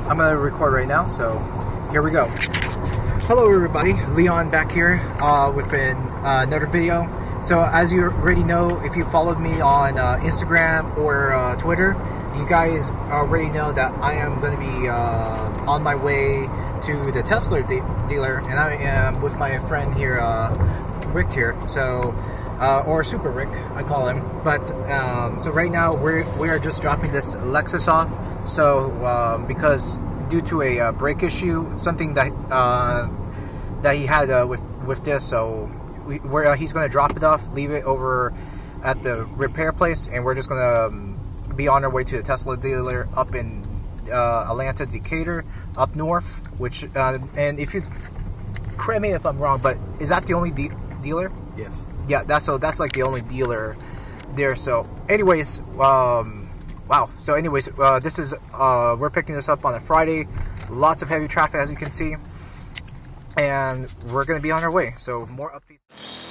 I'm going to record right now, so here we go. Hello everybody, Leon back here with another video. So as you already know, if you followed me on Instagram or Twitter, you guys already know that I am going to be on my way to the Tesla dealer, and I am with my friend here, Rick here, so or Super Rick, I call him. But so right now we are just dropping this Lexus off. So because due to a brake issue, something that that he had with this, so he's going to drop it off, leave it over at the repair place, and we're just going to be on our way to the Tesla dealer up in Atlanta, Decatur, up north. Which and if you correct me if I'm wrong, but is that the only dealer? Yes. Yeah, that's like the only dealer there. So anyways, wow. So anyways, this is we're picking this up on a Friday. Lots of heavy traffic, as you can see, and we're gonna be on our way. So more updates.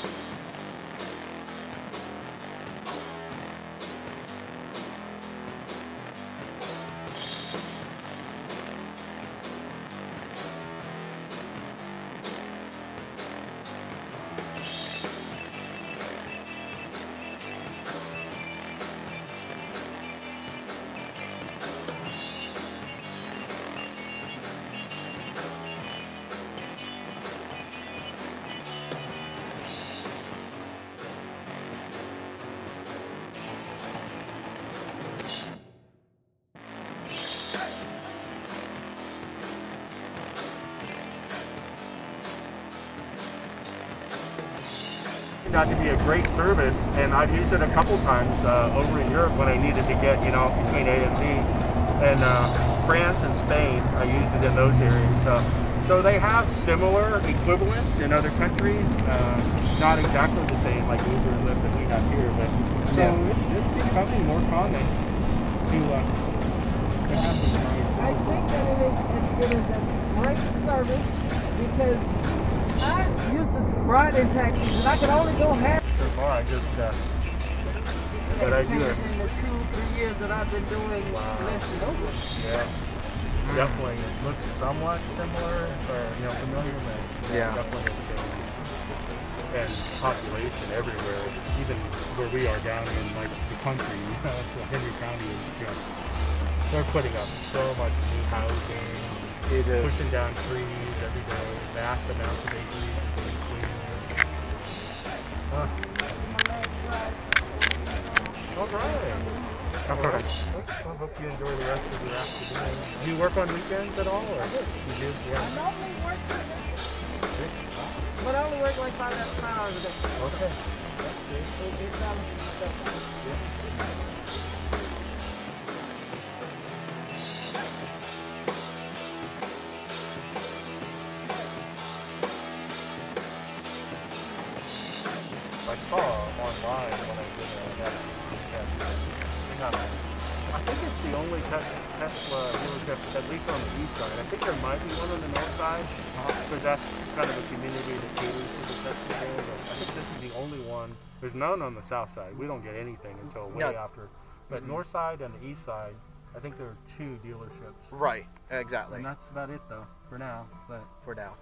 Got to be a great service, and I've used it a couple times over in Europe when I needed to get, between A and B, and France and Spain. I used it in those areas. So they have similar equivalents in other countries, not exactly the same like Uber and Lyft that we have here, but so it's becoming more common to have these rides. I think that it is a great service because I used to ride in taxis and I could only go half. So far, I just, but I do it. In the 2-3 years that I've been doing Lyft and Uber. Yeah, definitely. It looks somewhat similar, or familiar, but definitely has changed. And population everywhere, even where we are down in like the country, so Henry County is, they're putting up so much new housing. It is pushing down trees every day, vast amounts of acreage being cleared. All right. I hope you enjoy the rest of your afternoon. Do you work on weekends at all? Or? I do. You do? Yeah. I normally work but I only work like 5 hours a day. Okay. It balances myself. Yeah. I saw online when I did that test. I think it's the only Tesla dealership, at least on the east side. I think there might be one on the north side, because that's kind of a community that caters to the Tesla there. But I think this is the only one. There's none on the south side. We don't get anything until way after. But north side and the east side, I think there are 2 dealerships. right, exactly. And that's about it though, for now. But for now.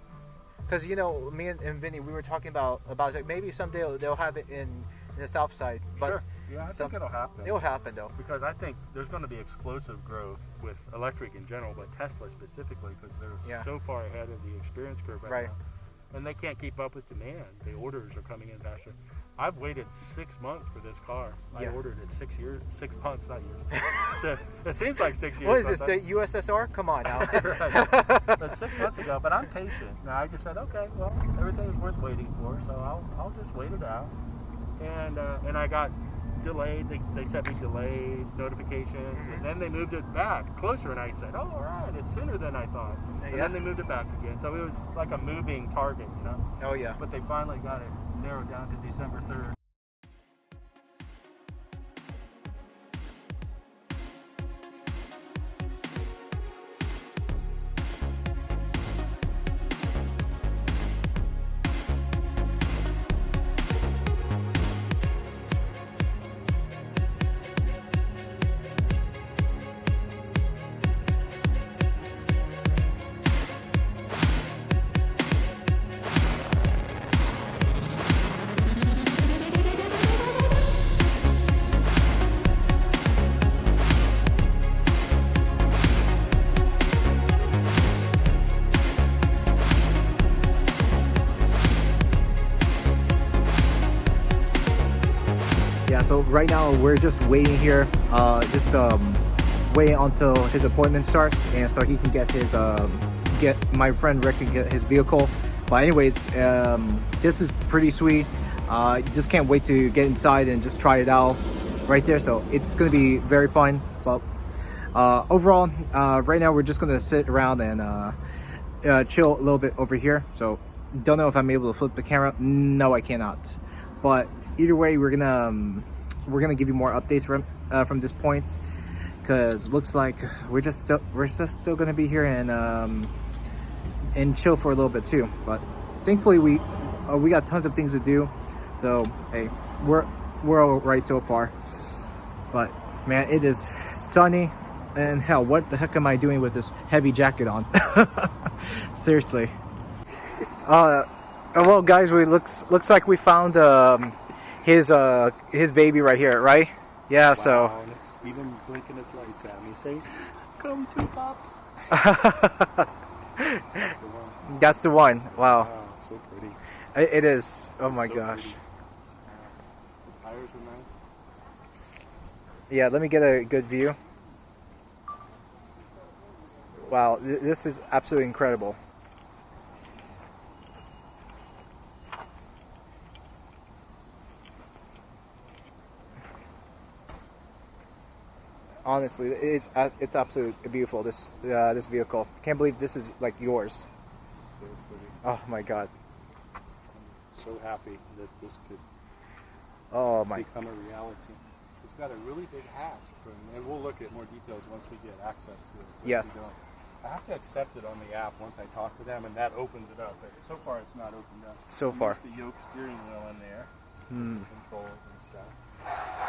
Because me and Vinny, we were talking about like maybe someday they'll have it in the south side. But sure. Yeah, I think it'll happen. It'll happen though. Because I think there's going to be explosive growth with electric in general, but Tesla specifically, because they're so far ahead of the experience curve right now. And they can't keep up with demand. The orders are coming in faster. I've waited 6 months for this car. I ordered it 6 months, not years. So, it seems like 6 years. What is this, the USSR? Come on now. Right. But 6 months ago, but I'm patient. Now I just said, okay, well, everything is worth waiting for, so I'll just wait it out. And I got delayed. They sent me delayed notifications, and then they moved it back closer, and I said, oh, all right, it's sooner than I thought. And then they moved it back again. So it was like a moving target, Oh, yeah. But they finally got it narrowed down to December 3rd. so right now we're just waiting here, waiting until his appointment starts, and so he can get his my friend Rick can get his vehicle. But anyways, this is pretty sweet. Just can't wait to get inside and just try it out right there. So it's gonna be very fun. But overall, right now we're just gonna sit around and chill a little bit over here. So don't know if I'm able to flip the camera. No, I cannot. But either way, we're gonna give you more updates from this point, because looks like we're just still gonna be here and chill for a little bit too. But thankfully we got tons of things to do, so hey, we're all right so far. But man, it is sunny, and hell, what the heck am I doing with this heavy jacket on? Seriously. Well guys, looks like we found his baby right here, right? Yeah. Wow, so and it's even blinking its lights at me, saying, "Come to Pop." That's the one. Wow. Wow, so pretty. It is. Oh my gosh. The tires are nice. Yeah, let me get a good view. Wow, this is absolutely incredible. Honestly, it's absolutely beautiful. This vehicle. Can't believe this is like yours. So pretty. Oh my god. I'm so happy that this could become a reality. It's got a really big hatch, and we'll look at more details once we get access to it. Yes. I have to accept it on the app once I talk to them, and that opens it up. But so far, it's not opened up. So far. There's the Yoke steering wheel in there, controls and stuff.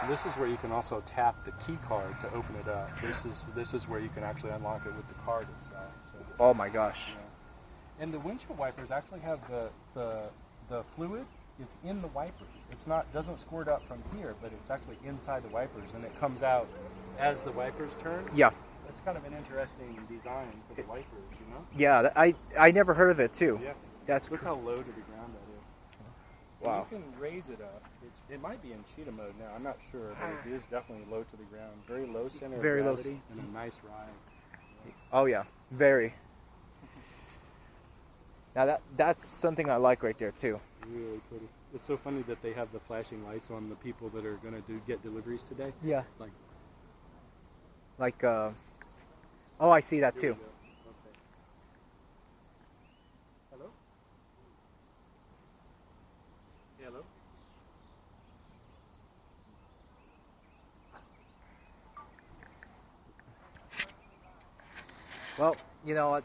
And this is where you can also tap the key card to open it up. This is where you can actually unlock it with the card itself. So, oh my gosh. And the windshield wipers actually have the fluid is in the wipers. It's doesn't squirt up from here, but it's actually inside the wipers, and it comes out as the wipers turn. Yeah. That's kind of an interesting design for the wipers, you know? Yeah, I never heard of it too. Yeah. Look how low to the ground that is. Wow. You can raise it up. It might be in cheetah mode now. I'm not sure, but it is definitely low to the ground. Very low center of gravity and a nice ride. Yeah. Oh yeah, very. Now that's something I like right there too. Really pretty. It's so funny that they have the flashing lights on the people that are going to get deliveries today. Yeah. Like oh, I see that too. Okay. Hello? Hello? Well, you know what?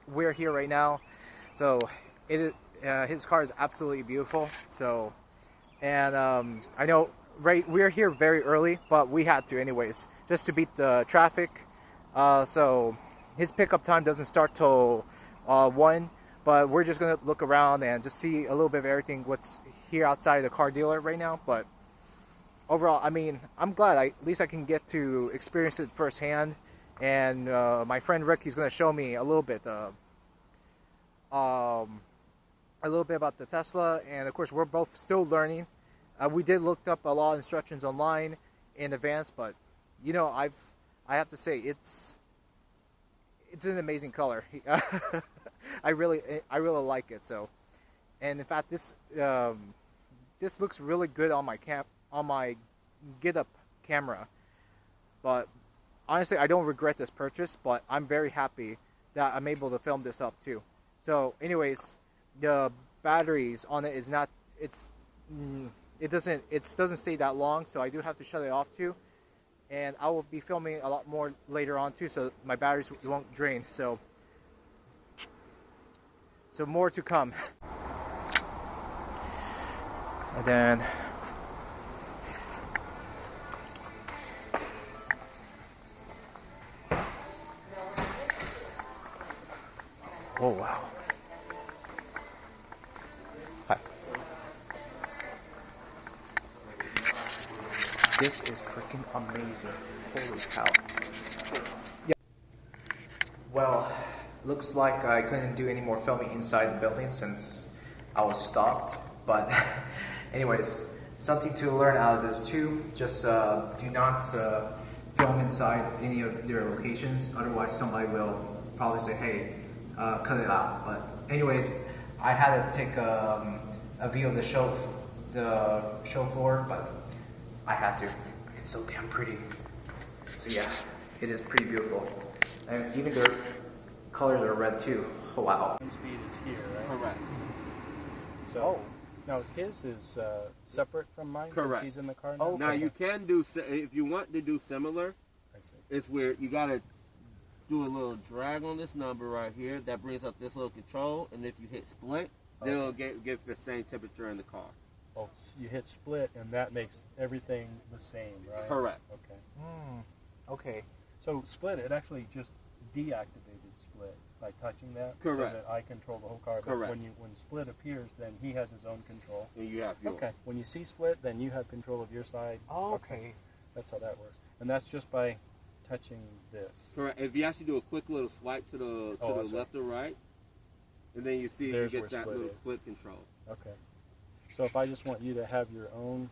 We're here right now, so his car is absolutely beautiful. So, and I know we're here very early, but we had to anyways, just to beat the traffic. So his pickup time doesn't start till 1, but we're just gonna look around and just see a little bit of everything what's here outside the car dealer right now. But overall, I mean, I'm glad at least I can get to experience it firsthand. And my friend Rick, he's gonna show me a little bit about the Tesla, and of course we're both still learning. We did look up a lot of instructions online in advance, but you know, I have to say it's an amazing color. I really like it. So, and in fact, this looks really good on my Get Up camera. But honestly, I don't regret this purchase, but I'm very happy that I'm able to film this up too. So, anyways, the batteries on it doesn't stay that long, so I do have to shut it off too. And I will be filming a lot more later on too, so my batteries won't drain. So more to come. And then oh wow. Hi. This is freaking amazing. Holy cow. Yeah. Well, looks like I couldn't do any more filming inside the building since I was stopped. But anyways, something to learn out of this too. Just do not film inside any of their locations. Otherwise, somebody will probably say, "Hey, cut it out." But anyways, I had to take a view of the show floor, but I had to. It's so damn pretty. So yeah, it is pretty beautiful, and even their colors are red too. Oh, wow. Speed is here, right? Correct. So, now his is separate from mine. Correct. Since he's in the car now. Oh, Now you can do, if you want to do similar, I see. it's where you gotta do a little drag on this number right here. That brings up this little control, and if you hit split, then it'll get the same temperature in the car. Oh, so you hit split, and that makes everything the same, right? Correct. Okay. Okay. So split, it actually just deactivated split by touching that. Correct. So that I control the whole car. But Correct. when split appears, then he has his own control. And you have yours. Okay. When you see split, then you have control of your side. Oh, okay. That's how that works. And that's just by touching this. Correct. If you actually do a quick little swipe to the left or right, and then you see There's you where get that split little is. split control. Okay. So if I just want you to have your own,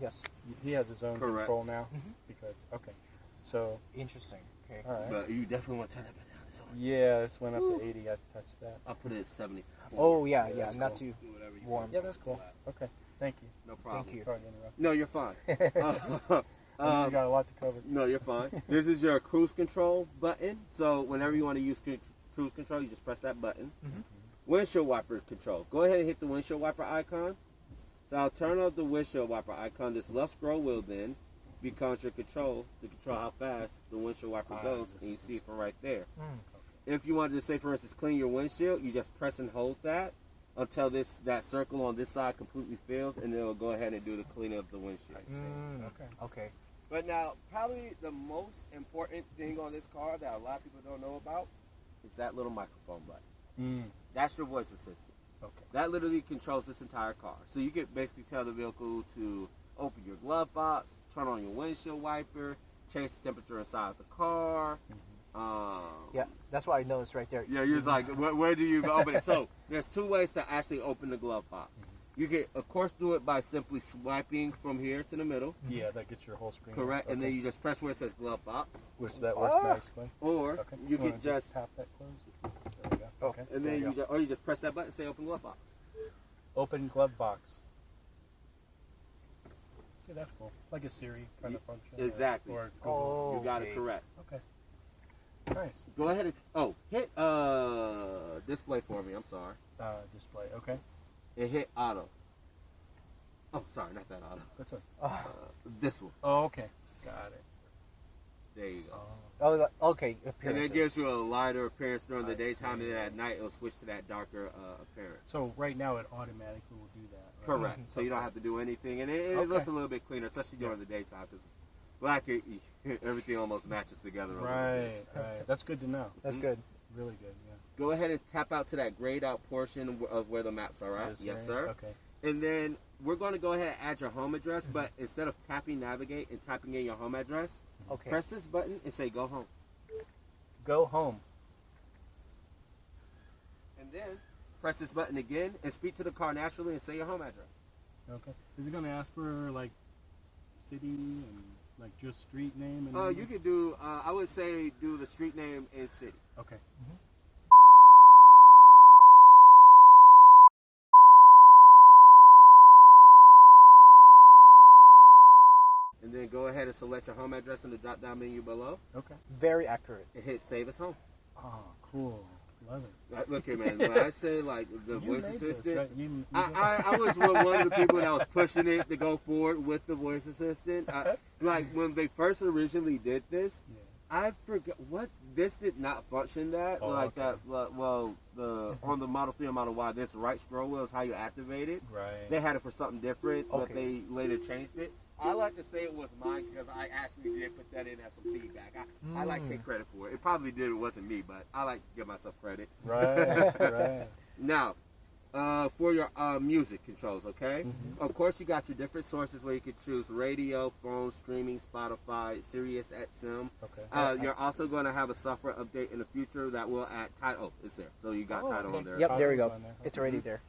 Yes. he has his own Correct. control now. Because So Interesting. Okay. all right. But you definitely want to turn that back down. It's on. Yeah, this went up to 80. I touched that. I'll put it at 70. Oh yeah, that's not cool. too Do whatever you warm. want. Yeah, that's cool. Okay. Thank you. No problem. Thank you. Sorry to interrupt. No, you're fine. You got a lot to cover. No, you're fine. This is your cruise control button. So whenever you want to use cruise control, you just press that button. Windshield wiper control. Go ahead and hit the windshield wiper icon. So I'll turn off the windshield wiper icon. This left scroll wheel then becomes your control to control how fast the windshield wiper goes, and you see it from right there. If you wanted to say, for instance, clean your windshield, you just press and hold that until that circle on this side completely fills, and it'll go ahead and do the cleaning of the windshield. Okay. Okay. But now, probably the most important thing on this car that a lot of people don't know about is that little microphone button. That's your voice assistant. Okay. That literally controls this entire car. So you can basically tell the vehicle to open your glove box, turn on your windshield wiper, change the temperature inside the car. Yeah, that's what I noticed right there. Yeah, you're just like, where do you open it? So there's two ways to actually open the glove box. You can, of course, do it by simply swiping from here to the middle. Yeah, that gets your whole screen. Correct. Okay. And then you just press where it says glove box. Which that works nicely. Or Okay. you wanna can just, tap that closed. There we go. Okay. and then you just press that button and say open glove box. Open glove box. See, that's cool. Like a Siri kind of function. Exactly. Or Google. You got it Okay. correct. Okay. Nice. Go ahead and, hit display for me. I'm sorry. Display. Okay. And hit auto. Oh, sorry, not that auto. That's it. This one. Oh, okay. Got it. There you go. Oh, okay. And Appearances. it gives you a lighter appearance during the I daytime, see. and then at night it'll switch to that darker appearance. So right now it automatically will do that. Right? Correct. So you don't have to do anything, and it Okay. looks a little bit cleaner, especially during the daytime, because black, everything almost matches together. A little bit. Right. That's good to know. That's good. Really good. Yeah. Go ahead and tap out to that grayed out portion of where the maps are at. Yes, sir. Okay. And then we're going to go ahead and add your home address, but instead of tapping navigate and typing in your home address, Okay. press this button and say go home. Go home. And then press this button again and speak to the car naturally and say your home address. Okay. Is it going to ask for like city and like just street name? And You could do, I would say do the street name and city. Okay. And then go ahead and select your home address in the drop down menu below Okay. Very accurate. and hit save as home. Oh, cool. Love it. Look here, man. When I say like the You voice made this, assistant, right? You I was one of the people that was pushing it to go forward with the voice assistant. Like when they first originally did this, Yeah. I forgot what this did not function that Oh, like okay. that. Well, on the Model 3 and Model Y, this right scroll wheel is how you activate it. Right. They had it for something different, but Okay. they later changed it. I like to say it was mine because I actually did put that in as some feedback. I like to take credit for it. It probably did. It wasn't me, but I like to give myself credit. Right. Right. Now, for your music controls, okay? Of course, you got your different sources where you can choose radio, phone, streaming, Spotify, Sirius XM. Okay. You're also going to have a software update in the future that will add title. Oh, it's there. So you got title on there. Yep, there we go. On there. It's already there.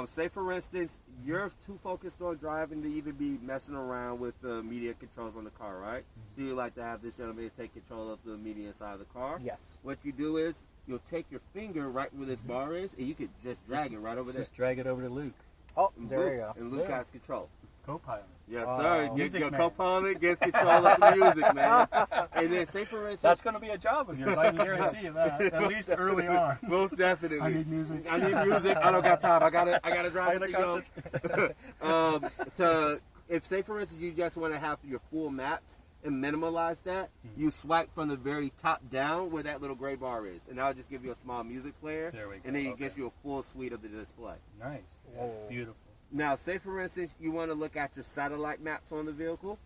say for instance, you're too focused on driving to even be messing around with the media controls on the car, right? So you like to have this gentleman take control of the media side of the car. Yes. What you do is you'll take your finger right where this bar is, and you could just drag it right over there. Just drag it over to Luke. Oh, And there Luke, you go. And Luke has control. Co-pilot. Yes, sir. Music Your man. co-pilot gets control of the music, man. And then say for instance, That's going to be a job of yours. I can guarantee you that. At least early on. most definitely. I need music. I need music. I don't got time. I gotta drive it to go. If say for instance you just want to have your full maps and minimalize that, you swipe from the very top down where that little gray bar is, and that'll just give you a small music player. There we go. And then it Okay. gets you a full suite of the display. Nice. Whoa. Beautiful. Now, say for instance you want to look at your satellite maps on the vehicle,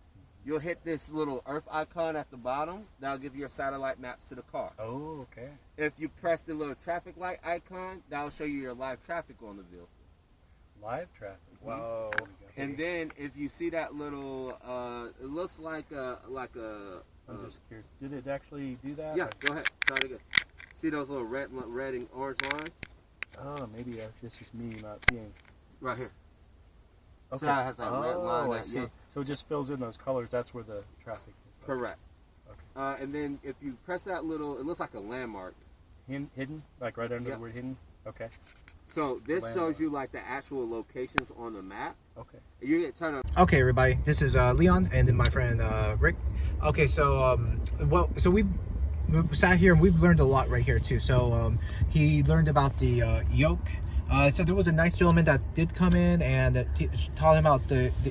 you'll hit this little Earth icon at the bottom. That'll give you your satellite maps to the car. Oh, okay. If you press the little traffic light icon, that'll show you your live traffic on the vehicle. Live traffic. Whoa. There we go. And then if you see that little, it looks like a I'm just curious. Did it actually do that? yeah. Go ahead, try it again. See those little red and orange lines Oh, maybe that's just me not seeing. right here. Okay. So that has that red line. I That, see. yeah, So it just fills in those colors. That's where the traffic is. correct. Okay. And then if you press that little, it looks like a landmark. Hidden? Like right under Yep. the word hidden? Okay. So this Landmarks. shows you like the actual locations on the map. Okay. You get turn on. Okay, everybody. This is Leon, and then my friend Rick. Okay, so so we've sat here and we've learned a lot right here too. So he learned about the Yoke. So there was a nice gentleman that did come in and taught him about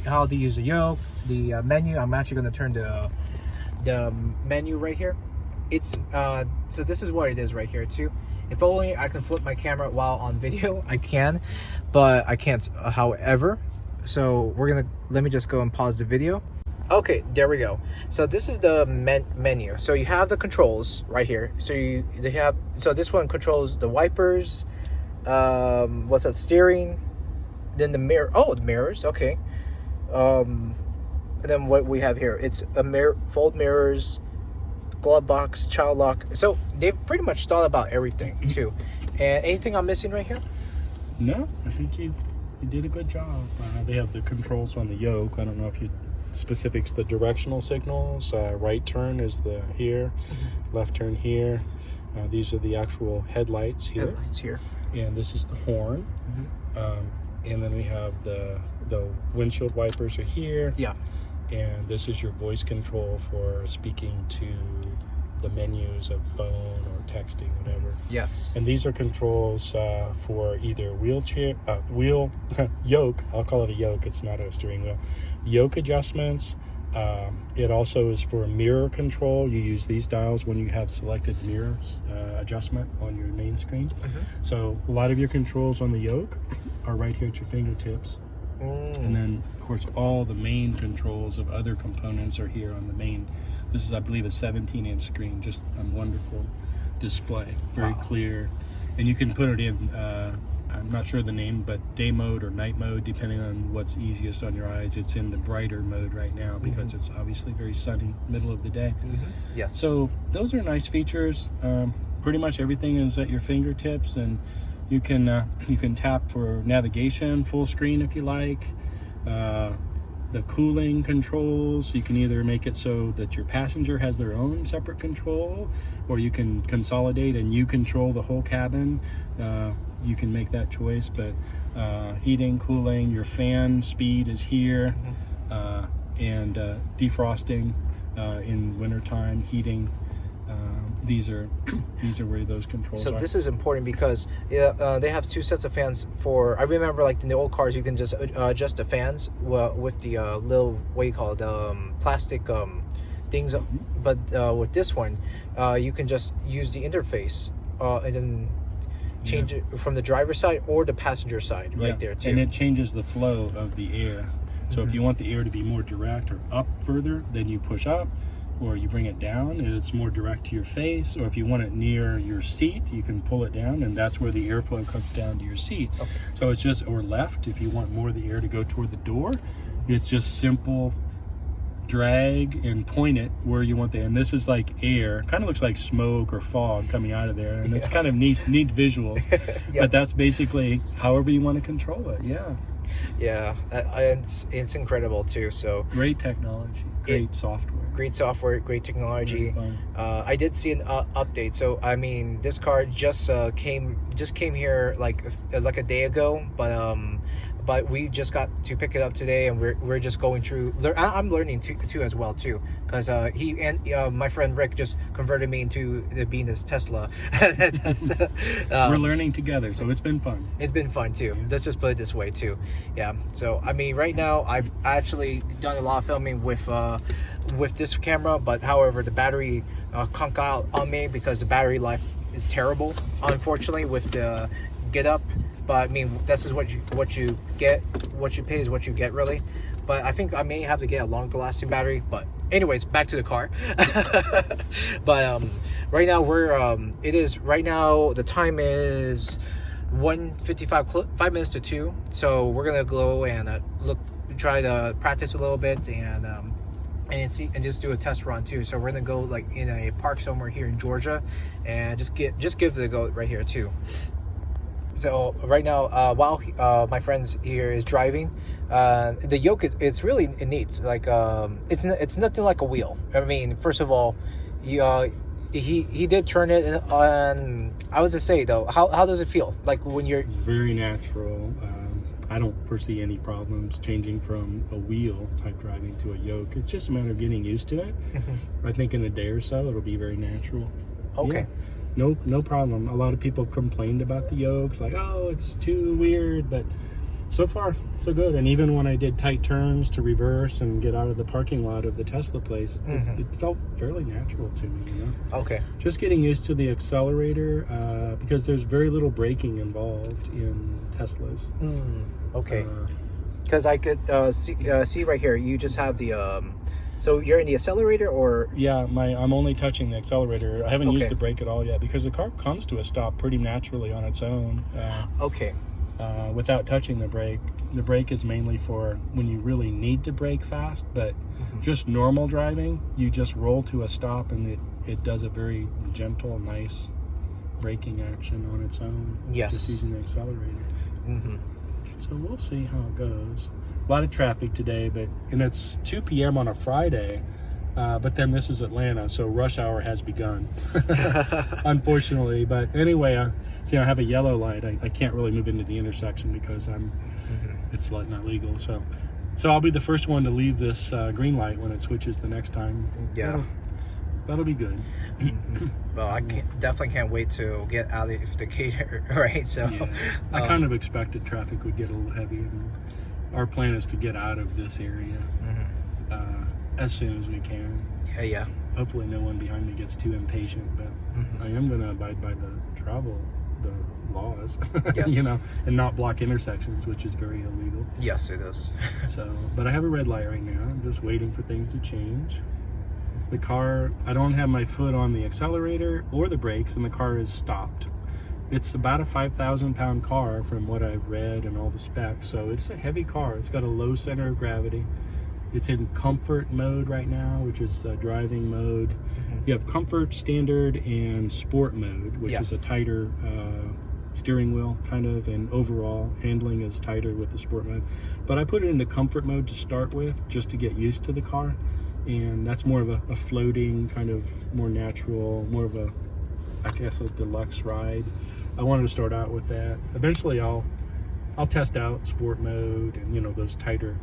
how to use the Yoke, the menu. I'm actually going to turn the menu right here. It's so this is what it is right here too. If only I can flip my camera while on video, I can, but I can't. However, so let me just go and pause the video. Okay, there we go. So this is the menu. So you have the controls right here. So this one controls the wipers. What's that? Steering. Then the mirror. Oh, the mirrors. Okay. And then what we have here, it's a mirror, fold mirrors, glove box, child lock. So they've pretty much thought about everything too. And anything I'm missing right here? No, I think you did a good job. They have the controls on the Yoke. I don't know if you specifics the directional signals. Right turn is the here, left turn here. These are the actual headlights here. Headlights here. And this is the horn. And then we have the windshield wipers are here. Yeah. And this is your voice control for speaking to the menus of phone or texting, whatever. Yes. And these are controls for either wheel yoke. I'll call it a yoke. It's not a steering wheel. Yoke adjustments. It also is for mirror control. You use these dials when you have selected mirror adjustment on your main screen. So a lot of your controls on the Yoke are right here at your fingertips. And then, of course, all the main controls of other components are here on the main. This is, I believe, a 17-inch screen, just a wonderful display, very clear. And you can put it in, I'm not sure the name, but day mode or night mode, depending on what's easiest on your eyes. It's in the brighter mode right now because it's obviously very sunny, middle of the day. Yes. So those are nice features. Pretty much everything is at your fingertips, and you can tap for navigation, full screen if you like. The cooling controls, you can either make it so that your passenger has their own separate control, or you can consolidate and you control the whole cabin. You can make that choice, but heating, cooling, your fan speed is here, and defrosting in wintertime, heating. These are where those controls So are. this is important because they have two sets of fans for. I remember like in the old cars, you can just adjust the fans with the little, what do you call it, plastic things. But with this one, you can just use the interface and then change it from the driver's side or the passenger side right there too. And it changes the flow of the air. So if you want the air to be more direct or up further, then you push up, or you bring it down and it's more direct to your face. Or if you want it near your seat, you can pull it down, and that's where the airflow comes down to your seat. So it's just, or left, if you want more of the air to go toward the door, it's just simple drag and point it where you want and this is like air, kind of looks like smoke or fog coming out of there, and it's kind of neat visuals. Yes. But that's basically however you want to control it. Yeah, it's incredible too. So great technology, great software, great technology. I did see an update. So I mean, this car just came here like a day ago, but we just got to pick it up today, and we're just going through. I'm learning too as well too, because he and my friend Rick just converted me into being this Tesla. We're learning together, so it's been fun. It's been fun too. Yeah. Let's just put it this way too. Yeah. So I mean, right now I've actually done a lot of filming with this camera, but however the battery conked out on me because the battery life is terrible, unfortunately, with the Get Up. But I mean, this is what you get. What you pay is what you get, really. But I think I may have to get a longer lasting battery. But anyways, back to the car. But right now right now the time is 1:55, 5 minutes to 2. So we're gonna go and try to practice a little bit and see and just do a test run too. So we're gonna go like in a park somewhere here in Georgia and just give it a go right here too. So right now, while my friends here is driving, the Yoke it's really neat. Like it's nothing like a wheel. I mean, first of all, he did turn it on. I was to say though, how does it feel like when you're very natural? I don't foresee any problems changing from a wheel type driving to a Yoke. It's just a matter of getting used to it. I think in a day or so it'll be very natural. Okay. Yeah. No problem. A lot of people have complained about the Yokes, like, oh, it's too weird, but so far, so good. And even when I did tight turns to reverse and get out of the parking lot of the Tesla place, it felt fairly natural to me, you know? Okay. Just getting used to the accelerator, because there's very little braking involved in Teslas. Okay. Because I could see right here, you just have the... So you're in the accelerator, or? Yeah, I'm only touching the accelerator. I haven't used the brake at all yet because the car comes to a stop pretty naturally on its own. Without touching the brake. The brake is mainly for when you really need to brake fast, but just normal driving, you just roll to a stop and it does a very gentle, nice braking action on its own. Yes. Just using the accelerator. So we'll see how it goes. A lot of traffic today, and it's 2 p.m. on a Friday, but then this is Atlanta, so rush hour has begun, unfortunately. But anyway, I have a yellow light. I can't really move into the intersection because it's not legal. So I'll be the first one to leave this green light when it switches the next time. Yeah. That'll be good. Well, I definitely can't wait to get out of Decatur, right? So yeah. I kind of expected traffic would get a little heavy, and our plan is to get out of this area as soon as we can. Yeah. Hopefully no one behind me gets too impatient, but I am going to abide by the laws, yes. And not block intersections, which is very illegal. Yes, it is. But I have a red light right now. I'm just waiting for things to change. The car, I don't have my foot on the accelerator or the brakes, and the car is stopped. It's about a 5,000-pound car from what I've read and all the specs, so it's a heavy car. It's got a low center of gravity. It's in comfort mode right now, which is driving mode. You have comfort, standard, and sport mode, which is a tighter steering wheel, kind of, and overall handling is tighter with the sport mode. But I put it into comfort mode to start with, just to get used to the car, and that's more of a floating, kind of more natural, more of a, I guess, a deluxe ride. I wanted to start out with that. Eventually I'll test out sport mode and those tighter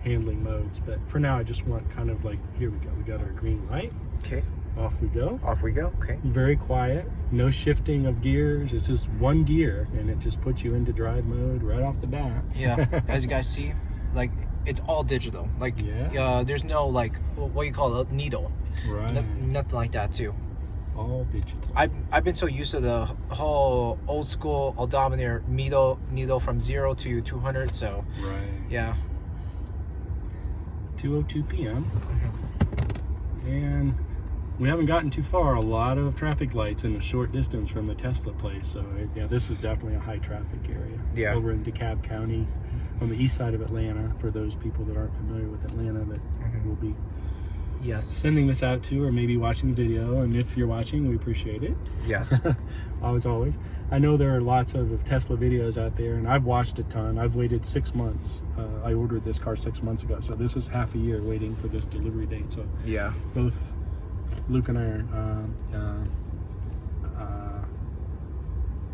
handling modes, but for now I just want kind of like, here we go, we got our green light. Okay. Off we go. Okay. Very quiet, no shifting of gears. It's just one gear and it just puts you into drive mode right off the bat. Yeah. As you guys see, like, it's all digital. Like, there's no, like, what you call a needle. Right. Nothing like that too. All digital. I've been so used to the whole old school odometer needle from 0 to 200. So right. Yeah. 2:02 p.m. And we haven't gotten too far. A lot of traffic lights in a short distance from the Tesla place. So this is definitely a high traffic area. Yeah. Over in DeKalb County, on the east side of Atlanta. For those people that aren't familiar with Atlanta, that will be Yes. sending this out to, or maybe watching the video. And if you're watching, we appreciate it. Yes. As always. I know there are lots of Tesla videos out there, and I've watched a ton. I've waited 6 months. I ordered this car 6 months ago, so this is half a year waiting for this delivery date. So Yeah. both Luke and I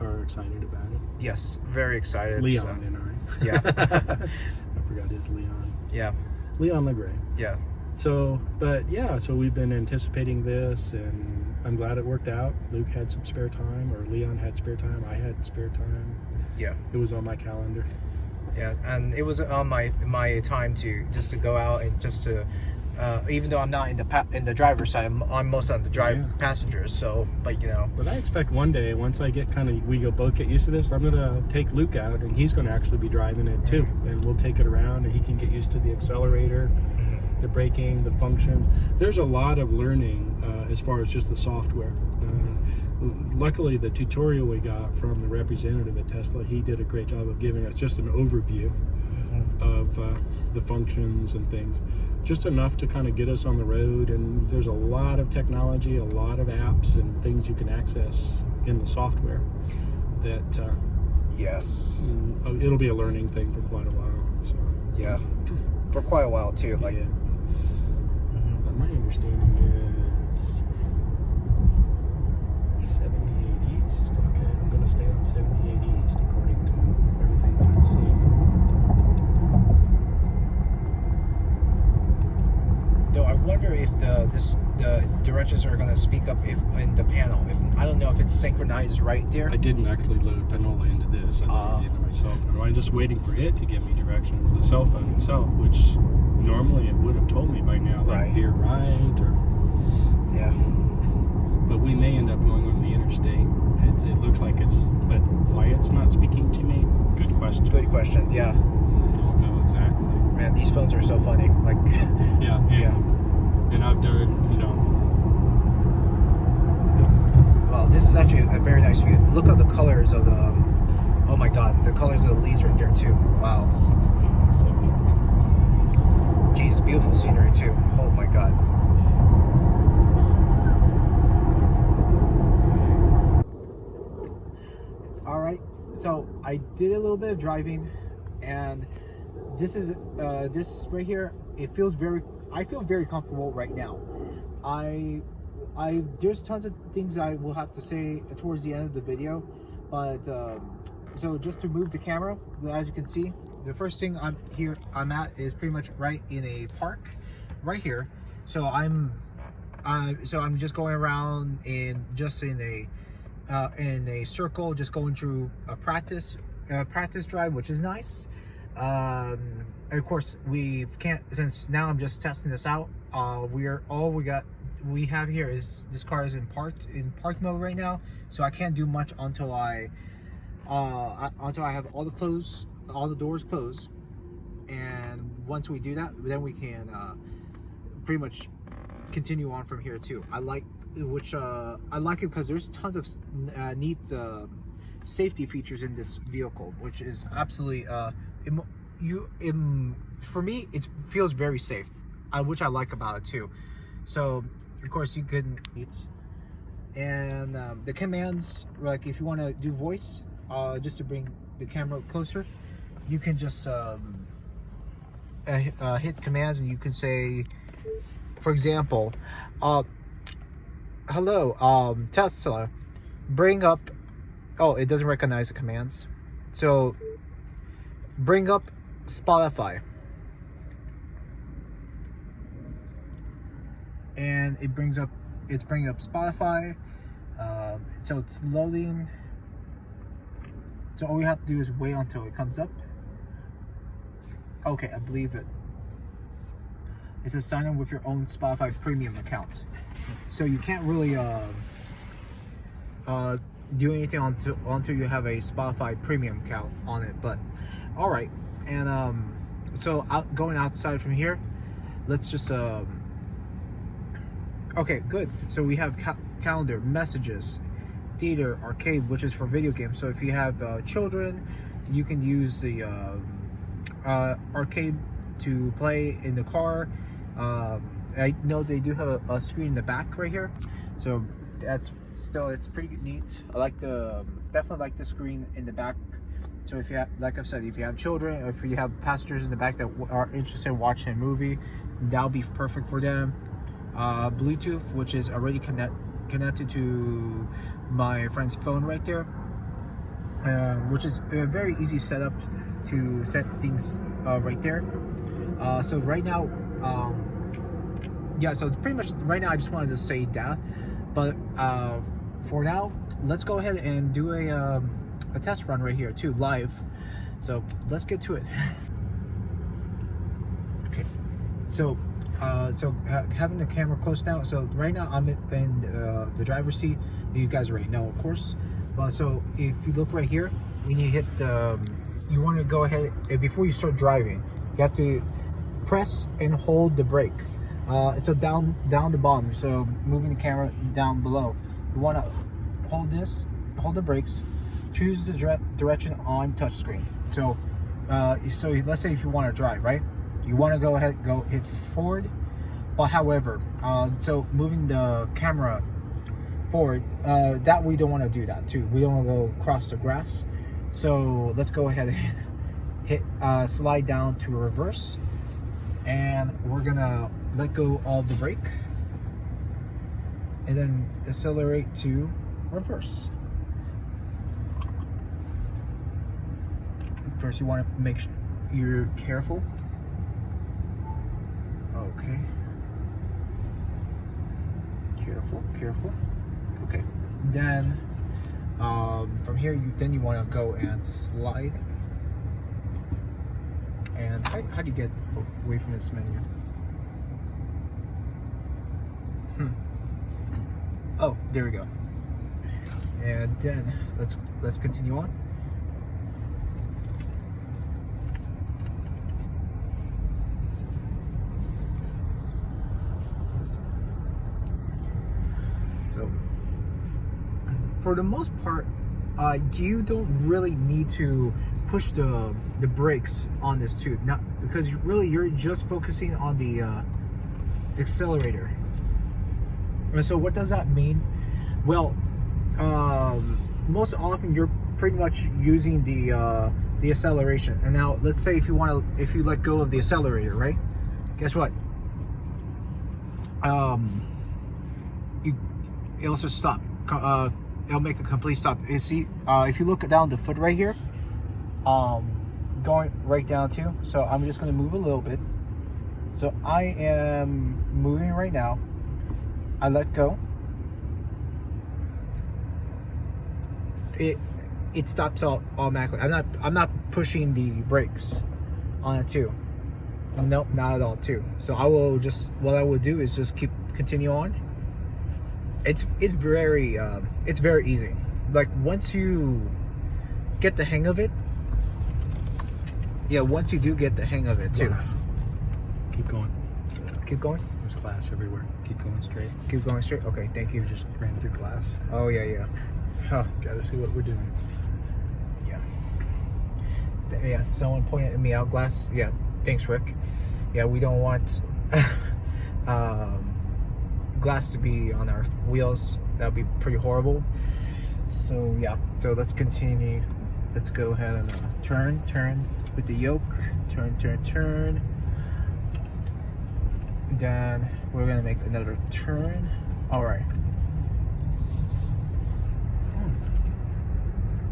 are excited about it. Yes. Very excited. Leon and I. Yeah. I forgot his Leon. Yeah. Leon LeGray. Yeah. So, but yeah, so we've been anticipating this, and I'm glad it worked out. Luke had some spare time, or Leon had spare time. I had spare time. Yeah. It was on my calendar. Yeah, and it was on my time to just to go out and just to, even though I'm not in the driver's side, I'm mostly on the passengers. So, but you know. But I expect one day, once I get both get used to this, I'm gonna take Luke out, and he's gonna actually be driving it too, and we'll take it around, and he can get used to the accelerator, the braking, the functions. There's a lot of learning as far as just the software. Luckily, the tutorial we got from the representative at Tesla, he did a great job of giving us just an overview of the functions and things, just enough to kind of get us on the road. And there's a lot of technology, a lot of apps and things you can access in the software that Yes. it'll be a learning thing for quite a while. So Yeah. For quite a while too. Like. yeah. But my understanding is 78 East. Okay, I'm gonna stay on 78 East according to everything I'm seeing. Though I wonder if the directions are gonna speak up if in the panel. If I don't know if it's synchronized right there. I didn't actually load Panola into this. I loaded it into my cell phone. I'm just waiting for it to give me directions. The cell phone itself, which normally it would have told me by now, like Right. veer right or. Yeah. But we may end up going on the interstate. It looks like it's, but why it's not speaking to me? Good question. Good question. Yeah. Don't know exactly. Man, these phones are so funny. Like. Yeah, and I've done, Well, this is actually a very nice view. Look at the colors of the. Oh my God, the colors of the leaves right there too. Wow. 60, 73 degrees. Geez, beautiful scenery too. Oh my God. All right, so I did a little bit of driving, and this is this right here. It feels I feel very comfortable right now. There's tons of things I will have to say towards the end of the video, but so just to move the camera, as you can see, the first thing I'm at is pretty much right in a park, right here. So I'm just going around in a circle, just going through a practice drive, which is nice. Of course, since now I'm just testing this out. We have here is this car is in park mode right now, so I can't do much until I have all the doors closed. And once we do that, then we can pretty much continue on from here too. I like it because there's tons of neat safety features in this vehicle, which is absolutely for me it feels very safe, which I like about it too. So of course you can and the commands, like if you want to do voice, just to bring the camera closer, you can just hit commands, and you can say, for example, hello, Tesla, bring up. Oh, it doesn't recognize the commands. So bring up Spotify. And it's bringing up Spotify. So it's loading. So all we have to do is wait until it comes up. Okay, I believe it. It says sign in with your own Spotify premium account. So you can't really do anything until you have a Spotify premium account on it. But all right, and so going outside from here, let's just okay, good. So we have calendar, messages, theater, arcade, which is for video games. So if you have children, you can use the arcade to play in the car. I know they do have a screen in the back right here, so it's pretty neat. I like definitely like the screen in the back. So if you have, like I've said, if you have children, or if you have passengers in the back that are interested in watching a movie, that'll be perfect for them. Bluetooth, which is already connected to my friend's phone right there, which is a very easy setup to set things right there. So right now, yeah, so pretty much right now I just wanted to say that, but for now, let's go ahead and do a test run right here too, live. So let's get to it. Okay, so having the camera close now. So right now I'm in the driver's seat. You guys already know, of course. But so if you look right here, when you hit you want to go ahead before you start driving, you have to press and hold the brake. So down the bottom. So moving the camera down below, you want to hold the brakes. Choose the direction on touchscreen. So let's say if you want to drive, right? You want to go ahead, hit forward. But however, so moving the camera forward, that we don't want to do that too. We don't want to go across the grass. So let's go ahead and hit slide down to reverse, and we're gonna let go of the brake, and then accelerate to reverse. First, you want to make sure you're careful. Okay. Careful. Okay. Then, from here, you want to go and slide. And how do you get away from this menu? Oh, there we go. And then let's continue on. For the most part, you don't really need to push the brakes on this too, not because you're just focusing on the accelerator. And so what does that mean? Well, most often you're pretty much using the acceleration. And now let's say if you let go of the accelerator, right? Guess what? It'll just stop. It'll make a complete stop. You see, if you look down the foot right here, going right down too. So I'm just going to move a little bit. So I am moving right now. I let go. It stops automatically. I'm not pushing the brakes on it too. Nope, not at all too. So what I will do is just continue on. It's very easy. Like once you get the hang of it, once you do get the hang of it too. Keep going. Keep going. There's glass everywhere. Keep going straight. Keep going straight. Okay, thank you. We just ran through glass. Oh yeah. Huh. Gotta see what we're doing. Yeah. Someone pointed me out glass. Yeah. Thanks, Rick. Yeah, we don't want glass to be on our wheels. That would be pretty horrible. So yeah, so let's continue. Let's go ahead and turn with the yoke. Turn. Then we're gonna make another turn. All right.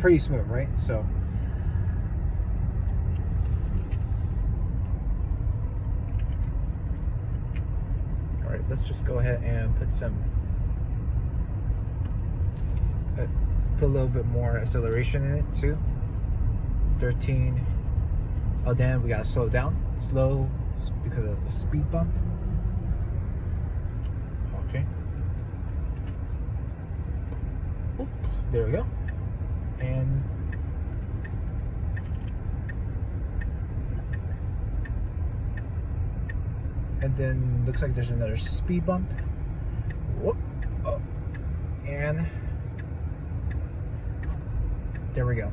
Pretty smooth, right? So all right, let's just go ahead and put a little bit more acceleration in it too. 13. Oh, then we gotta slow down. Slow because of the speed bump. Okay. Oops, there we go. And then looks like there's another speed bump. Whoop. Oh. And there we go.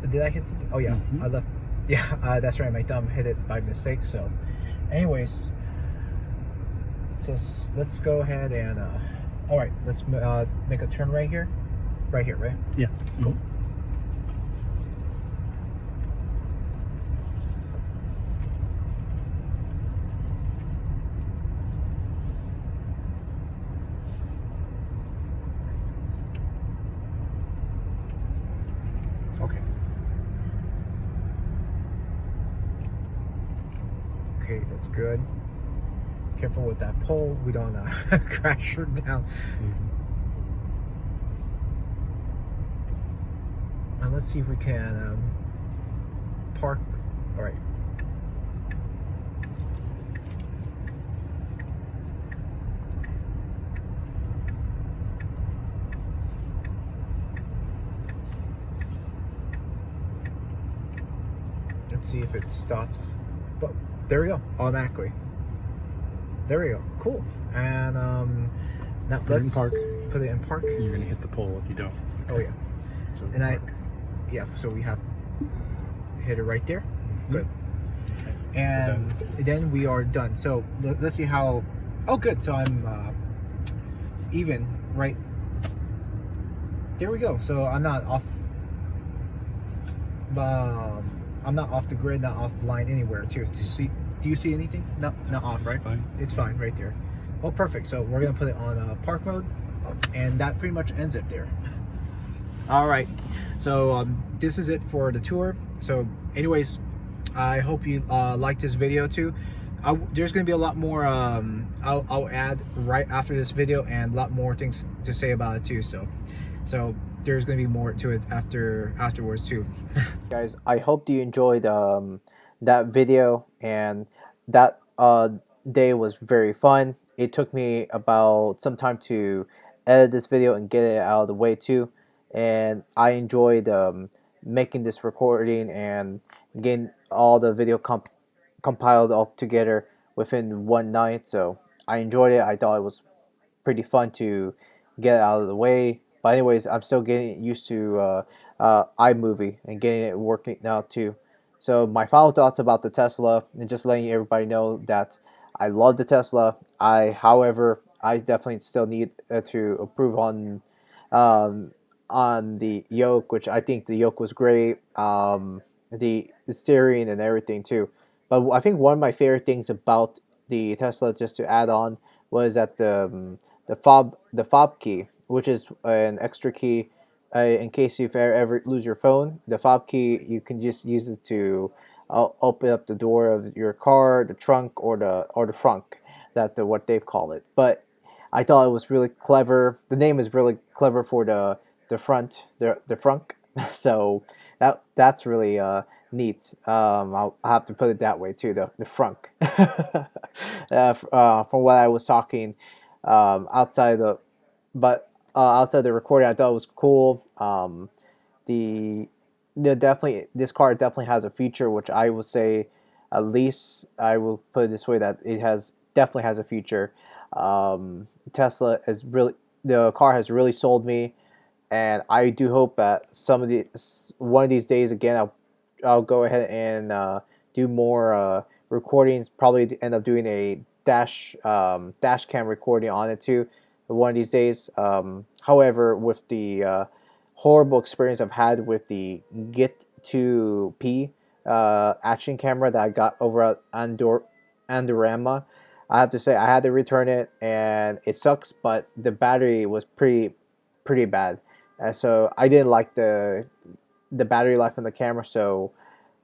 Did I hit something? Oh yeah, I left. Yeah, that's right. My thumb hit it by mistake. So, Anyways, so let's go ahead and all right, let's make a turn right here, right? Yeah. Cool. Okay. Okay, that's good. Careful with that pole. We don't crash her down. And let's see if we can park. All right. Let's see if it stops. But there we go, automatically. There we go. Cool. And now Put it in park. Put it in park. You're gonna hit the pole if you don't. Oh yeah. So And yeah. So we have hit it right there. Good. Okay. And then we are done. So let's see how. Oh, good. So I'm even right. There we go. So I'm not off. I'm not off the grid, not off the line anywhere. To see. Do you see anything? No, not off, right? Fine. It's fine right there. Well, perfect. So we're gonna put it on park mode, and that pretty much ends it there. All right. So this is it for the tour. So, anyways, I hope you liked this video too. There's gonna be a lot more. I'll add right after this video, and a lot more things to say about it too. So there's gonna be more to it afterwards too. Guys, I hope you enjoyed that video, and that day was very fun. It took me about some time to edit this video and get it out of the way too, and I enjoyed making this recording and getting all the video compiled all together within one night. So I enjoyed it. I thought it was pretty fun to get it out of the way. But anyways, I'm still getting used to iMovie and getting it working now too. So my final thoughts about the Tesla, and just letting everybody know that I love the Tesla. However, I definitely still need to improve on the Yoke, which I think the Yoke was great. The steering and everything too. But I think one of my favorite things about the Tesla, just to add on, was that the fob key, which is an extra key in case you ever lose your phone. The fob key, you can just use it to open up the door of your car, the trunk, or the frunk. That's what they call it. But I thought it was really clever. The name is really clever for the front, the frunk. So that's really neat. I'll have to put it that way too. The frunk. From what I was talking outside the recording, I thought it was cool. Definitely, this car definitely has a feature which I would say, at least I will put it this way, that it definitely has a future. Tesla is really, the car has really sold me, and I do hope that one of these days again I'll go ahead and do more recordings. Probably end up doing a dash cam recording on it too one of these days. However, with the horrible experience I've had with the Get 2P action camera that I got over at Andorama, I have to say I had to return it, and it sucks. But the battery was pretty bad, so I didn't like the battery life on the camera. So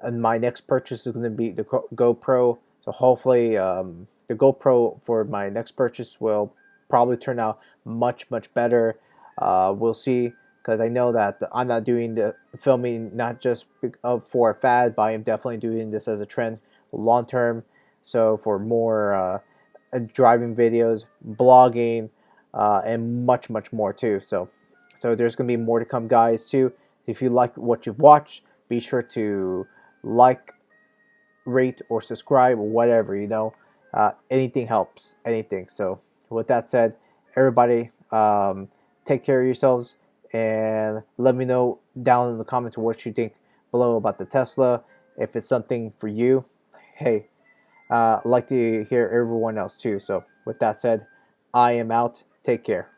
my next purchase is going to be the GoPro. So hopefully the GoPro for my next purchase will probably turn out much better. We'll see, because I know that I'm not doing the filming not just for a fad, but I'm definitely doing this as a trend long term. So for more driving videos, blogging, and much more too. So there's gonna be more to come, guys, too. If you like what you've watched, be sure to like, rate, or subscribe, or whatever, anything helps, anything. So with that said, everybody, take care of yourselves, and let me know down in the comments what you think below about the Tesla. If it's something for you, hey, I'd like to hear everyone else too. So with that said, I am out. Take care.